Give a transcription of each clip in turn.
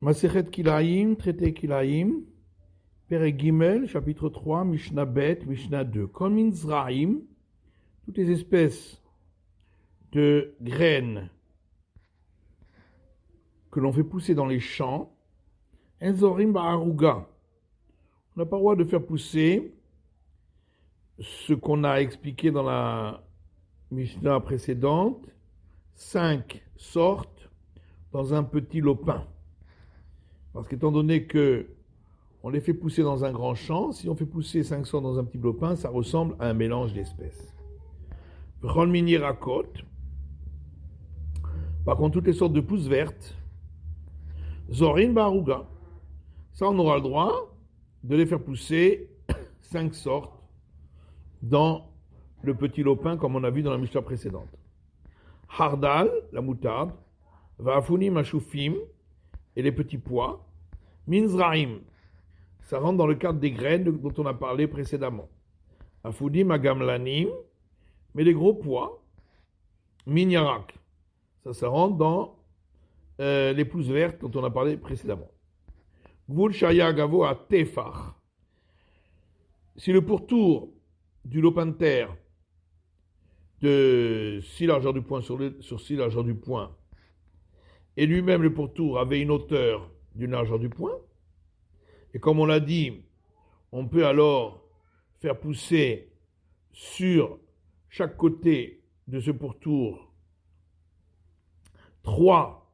Masechet Kilaïm, traité Kilaïm, Perek Gimel, chapitre 3, Mishnah Bet, Mishnah 2. Kol min zraim, toutes les espèces de graines que l'on fait pousser dans les champs, Enzorim ba'aruga. On n'a pas le droit de faire pousser ce qu'on a expliqué dans la Mishnah précédente, 5 sortes dans un petit lopin. Parce qu'étant donné que on les fait pousser dans un grand champ, si on fait pousser 5 sortes dans un petit lopin, ça ressemble à un mélange d'espèces. V'chol min yirakot. Par contre, toutes les sortes de pousses vertes, zorin ba'aruga. Ça, on aura le droit de les faire pousser 5 sortes dans le petit lopin, comme on a vu dans la Mishnah précédente. Hardal, la moutarde, va'afunim ashufim, et les petits pois, minzraim, ça rentre dans le cadre des graines dont on a parlé précédemment. Afudim agamlanim, mais les gros pois, minyarak, ça rentre dans les pousses vertes dont on a parlé précédemment. Gvul shaya gavo à tefach. Si le pourtour du lopin de terre de 6 largeurs du poing sur 6 largeurs du poing, et lui-même le pourtour avait une hauteur d'une largeur du poing, et comme on l'a dit, on peut alors faire pousser sur chaque côté de ce pourtour 3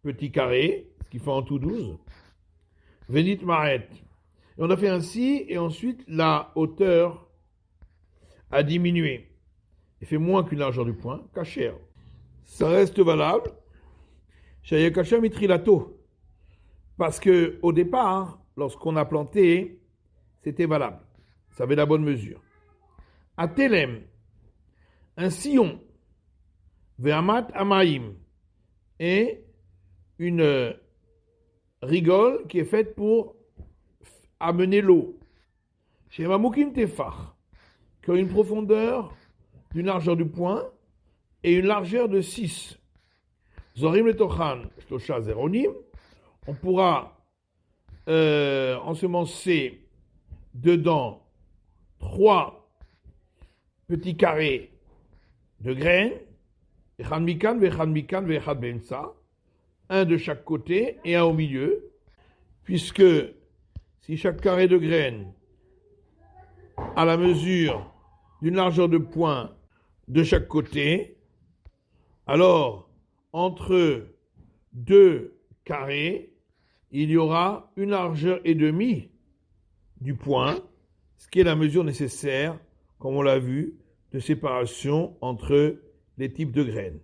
petits carrés, ce qui fait en tout 12. Venit maret. Et on a fait ainsi, et ensuite la hauteur a diminué. Et fait moins qu'une largeur du poing, kacher. Ça reste valable. Shaya kacher mitrilato. Parce que au départ, lorsqu'on a planté, c'était valable. Ça avait la bonne mesure. Atelem, un sillon, ve'amat amaim, et une rigole qui est faite pour amener l'eau. Chez Mamoukim Tefach, qui a une profondeur d'une largeur du poing et une largeur de 6. Zorim le Tochan, Shlosha Zeronim, on pourra ensemencer dedans 3 petits carrés de graines, Echad Mikan, Vechad Mikan, Vechad Bensa, un de chaque côté et un au milieu, puisque si chaque carré de graines a la mesure d'une largeur de poing de chaque côté, alors entre 2 carrés, il y aura une largeur et demie du poing, ce qui est la mesure nécessaire, comme on l'a vu, de séparation entre les types de graines.